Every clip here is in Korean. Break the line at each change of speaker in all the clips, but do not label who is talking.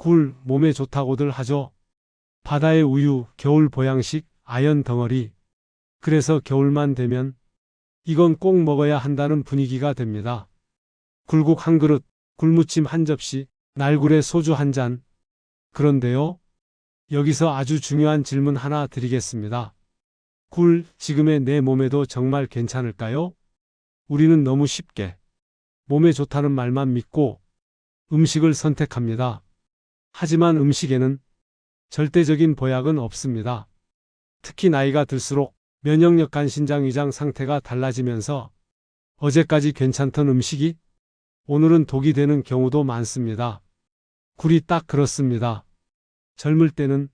굴, 몸에 좋다고들 하죠. 바다의 우유, 겨울 보양식, 아연 덩어리. 그래서 겨울만 되면 이건 꼭 먹어야 한다는 분위기가 됩니다. 굴국 한 그릇, 굴무침 한 접시, 날굴에 소주 한 잔. 그런데요, 여기서 아주 중요한 질문 하나 드리겠습니다. 굴, 지금의 내 몸에도 정말 괜찮을까요? 우리는 너무 쉽게 몸에 좋다는 말만 믿고 음식을 선택합니다. 하지만 음식에는 절대적인 보약은 없습니다. 특히 나이가 들수록 면역력 간신장 위장 상태가 달라지면서 어제까지 괜찮던 음식이 오늘은 독이 되는 경우도 많습니다. 굴이 딱 그렇습니다. 젊을 때는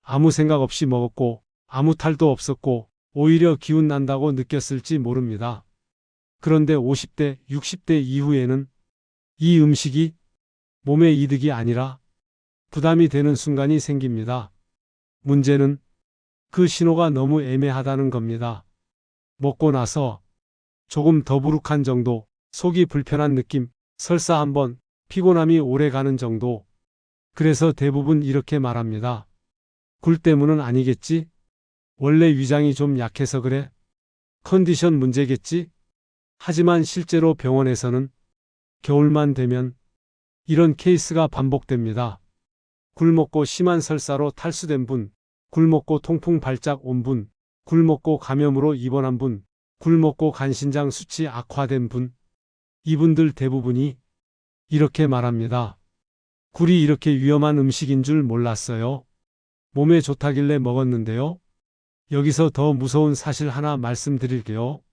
아무 생각 없이 먹었고 아무 탈도 없었고 오히려 기운 난다고 느꼈을지 모릅니다. 그런데 50대, 60대 이후에는 이 음식이 몸에 이득이 아니라 부담이 되는 순간이 생깁니다. 문제는 그 신호가 너무 애매하다는 겁니다. 먹고 나서 조금 더부룩한 정도, 속이 불편한 느낌, 설사 한번 피곤함이 오래 가는 정도. 그래서 대부분 이렇게 말합니다. 굴 때문은 아니겠지? 원래 위장이 좀 약해서 그래? 컨디션 문제겠지? 하지만 실제로 병원에서는 겨울만 되면 이런 케이스가 반복됩니다. 굴 먹고 심한 설사로 탈수된 분, 굴 먹고 통풍 발작 온 분, 굴 먹고 감염으로 입원한 분, 굴 먹고 간신장 수치 악화된 분. 이분들 대부분이 이렇게 말합니다. 굴이 이렇게 위험한 음식인 줄 몰랐어요. 몸에 좋다길래 먹었는데요. 여기서 더 무서운 사실 하나 말씀드릴게요.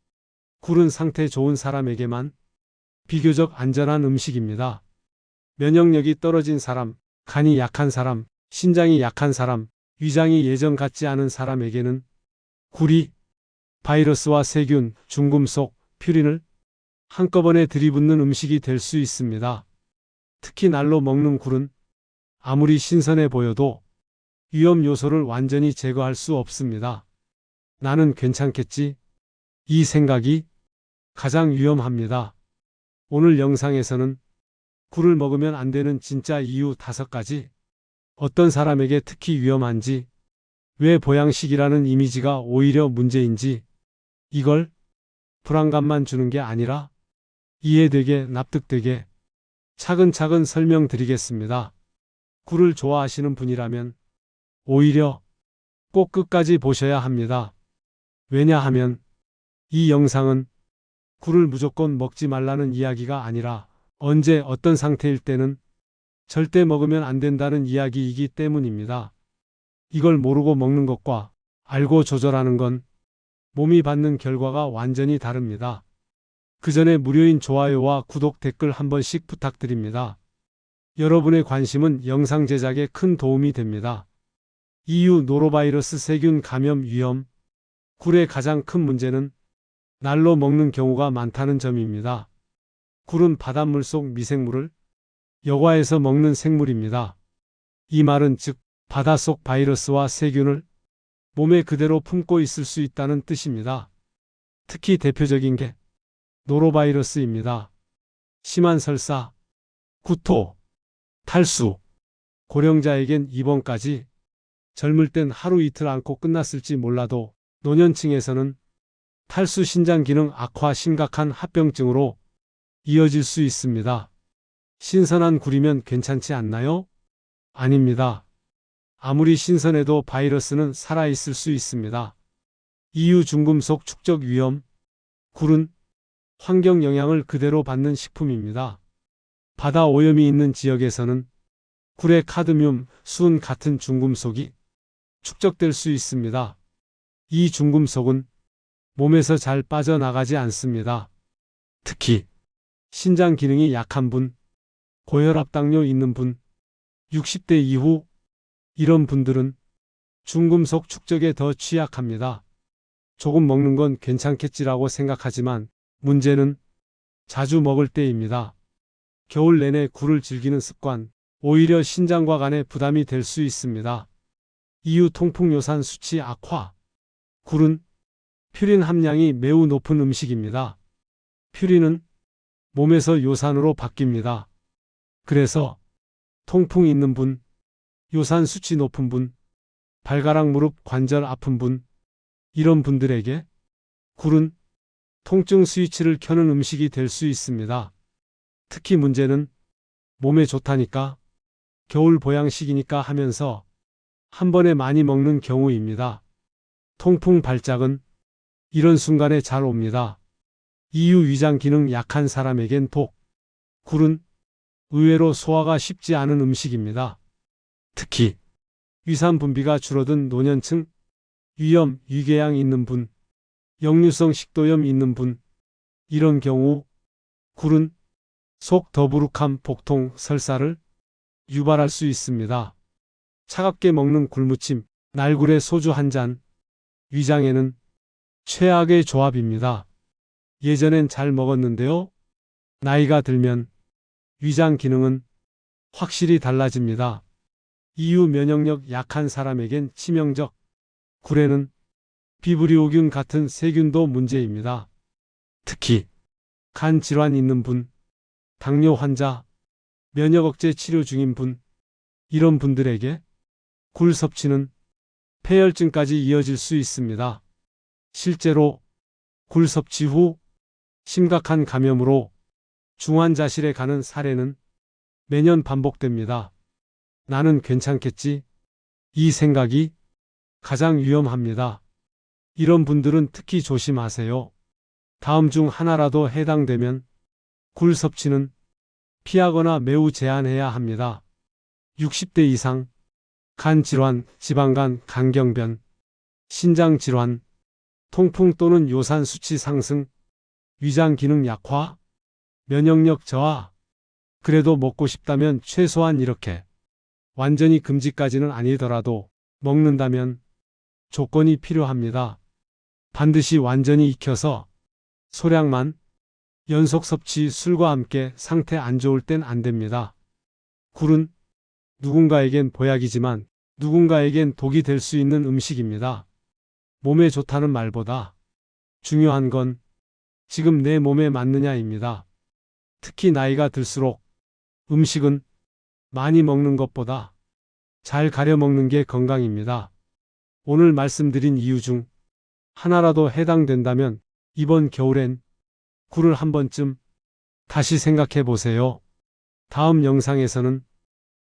굴은 상태 좋은 사람에게만 비교적 안전한 음식입니다. 면역력이 떨어진 사람, 간이 약한 사람, 신장이 약한 사람, 위장이 예전 같지 않은 사람에게는 굴이 바이러스와 세균, 중금속, 퓨린을 한꺼번에 들이붓는 음식이 될 수 있습니다. 특히 날로 먹는 굴은 아무리 신선해 보여도 위험 요소를 완전히 제거할 수 없습니다. 나는 괜찮겠지? 이 생각이 가장 위험합니다. 오늘 영상에서는 굴을 먹으면 안 되는 진짜 이유 5가지, 어떤 사람에게 특히 위험한지, 왜 보양식이라는 이미지가 오히려 문제인지, 이걸 불안감만 주는 게 아니라 이해되게 납득되게 차근차근 설명드리겠습니다. 굴을 좋아하시는 분이라면 오히려 꼭 끝까지 보셔야 합니다. 왜냐하면 이 영상은 굴을 무조건 먹지 말라는 이야기가 아니라 언제 어떤 상태일 때는 절대 먹으면 안 된다는 이야기이기 때문입니다. 이걸 모르고 먹는 것과 알고 조절하는 건 몸이 받는 결과가 완전히 다릅니다. 그 전에 무료인 좋아요와 구독 댓글 한 번씩 부탁드립니다. 여러분의 관심은 영상 제작에 큰 도움이 됩니다. EU 노로바이러스 세균 감염 위험. 굴의 가장 큰 문제는 날로 먹는 경우가 많다는 점입니다. 굴은 바닷물 속 미생물을 여과해서 먹는 생물입니다. 이 말은 즉 바닷속 바이러스와 세균을 몸에 그대로 품고 있을 수 있다는 뜻입니다. 특히 대표적인 게 노로바이러스입니다. 심한 설사, 구토, 탈수, 고령자에겐 입원까지, 젊을 땐 하루 이틀 앓고 끝났을지 몰라도 노년층에서는 탈수 신장 기능 악화 심각한 합병증으로 이어질 수 있습니다. 신선한 굴이면 괜찮지 않나요? 아닙니다. 아무리 신선해도 바이러스는 살아있을 수 있습니다. EU 중금속 축적 위험. 굴은 환경 영향을 그대로 받는 식품입니다. 바다 오염이 있는 지역에서는 굴의 카드뮴, 수은 같은 중금속이 축적될 수 있습니다. 이 중금속은 몸에서 잘 빠져나가지 않습니다. 특히 신장 기능이 약한 분, 고혈압 당뇨 있는 분, 60대 이후 이런 분들은 중금속 축적에 더 취약합니다. 조금 먹는 건 괜찮겠지라고 생각하지만 문제는 자주 먹을 때입니다. 겨울 내내 굴을 즐기는 습관, 오히려 신장과 간에 부담이 될 수 있습니다. EU 통풍요산 수치 악화. 굴은 퓨린 함량이 매우 높은 음식입니다. 퓨린은 몸에서 요산으로 바뀝니다. 그래서 통풍 있는 분, 요산 수치 높은 분, 발가락 무릎 관절 아픈 분, 이런 분들에게 굴은 통증 스위치를 켜는 음식이 될 수 있습니다. 특히 문제는 몸에 좋다니까, 겨울 보양식이니까 하면서 한 번에 많이 먹는 경우입니다. 통풍 발작은 이런 순간에 잘 옵니다. 이유 위장 기능 약한 사람에겐 굴은 의외로 소화가 쉽지 않은 음식입니다. 특히 위산 분비가 줄어든 노년층, 위염, 위궤양 있는 분, 역류성 식도염 있는 분, 이런 경우 굴은 속 더부룩함, 복통, 설사를 유발할 수 있습니다. 차갑게 먹는 굴무침, 날굴에 소주 한 잔, 위장에는 최악의 조합입니다. 예전엔 잘 먹었는데요. 나이가 들면 위장 기능은 확실히 달라집니다. 이유 면역력 약한 사람에겐 치명적, 굴에는 비브리오균 같은 세균도 문제입니다. 특히 간 질환 있는 분, 당뇨 환자, 면역 억제 치료 중인 분, 이런 분들에게 굴 섭취는 폐혈증까지 이어질 수 있습니다. 실제로 굴 섭취 후 심각한 감염으로 중환자실에 가는 사례는 매년 반복됩니다. 나는 괜찮겠지? 이 생각이 가장 위험합니다. 이런 분들은 특히 조심하세요. 다음 중 하나라도 해당되면 굴 섭취는 피하거나 매우 제한해야 합니다. 60대 이상, 간 질환, 지방간, 간경변, 신장 질환, 통풍 또는 요산 수치 상승, 위장 기능 약화, 면역력 저하. 그래도 먹고 싶다면 최소한 이렇게. 완전히 금지까지는 아니더라도 먹는다면 조건이 필요합니다. 반드시 완전히 익혀서 소량만, 연속 섭취 술과 함께 상태 안 좋을 땐 안 됩니다. 굴은 누군가에겐 보약이지만 누군가에겐 독이 될 수 있는 음식입니다. 몸에 좋다는 말보다 중요한 건 지금 내 몸에 맞느냐입니다. 특히 나이가 들수록 음식은 많이 먹는 것보다 잘 가려 먹는 게 건강입니다. 오늘 말씀드린 이유 중 하나라도 해당된다면 이번 겨울엔 굴을 한 번쯤 다시 생각해 보세요. 다음 영상에서는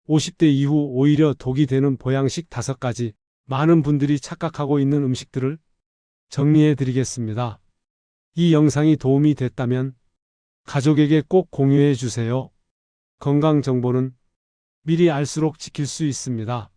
50대 이후 오히려 독이 되는 보양식 5가지, 많은 분들이 착각하고 있는 음식들을 정리해 드리겠습니다. 이 영상이 도움이 됐다면 가족에게 꼭 공유해 주세요. 건강 정보는 미리 알수록 지킬 수 있습니다.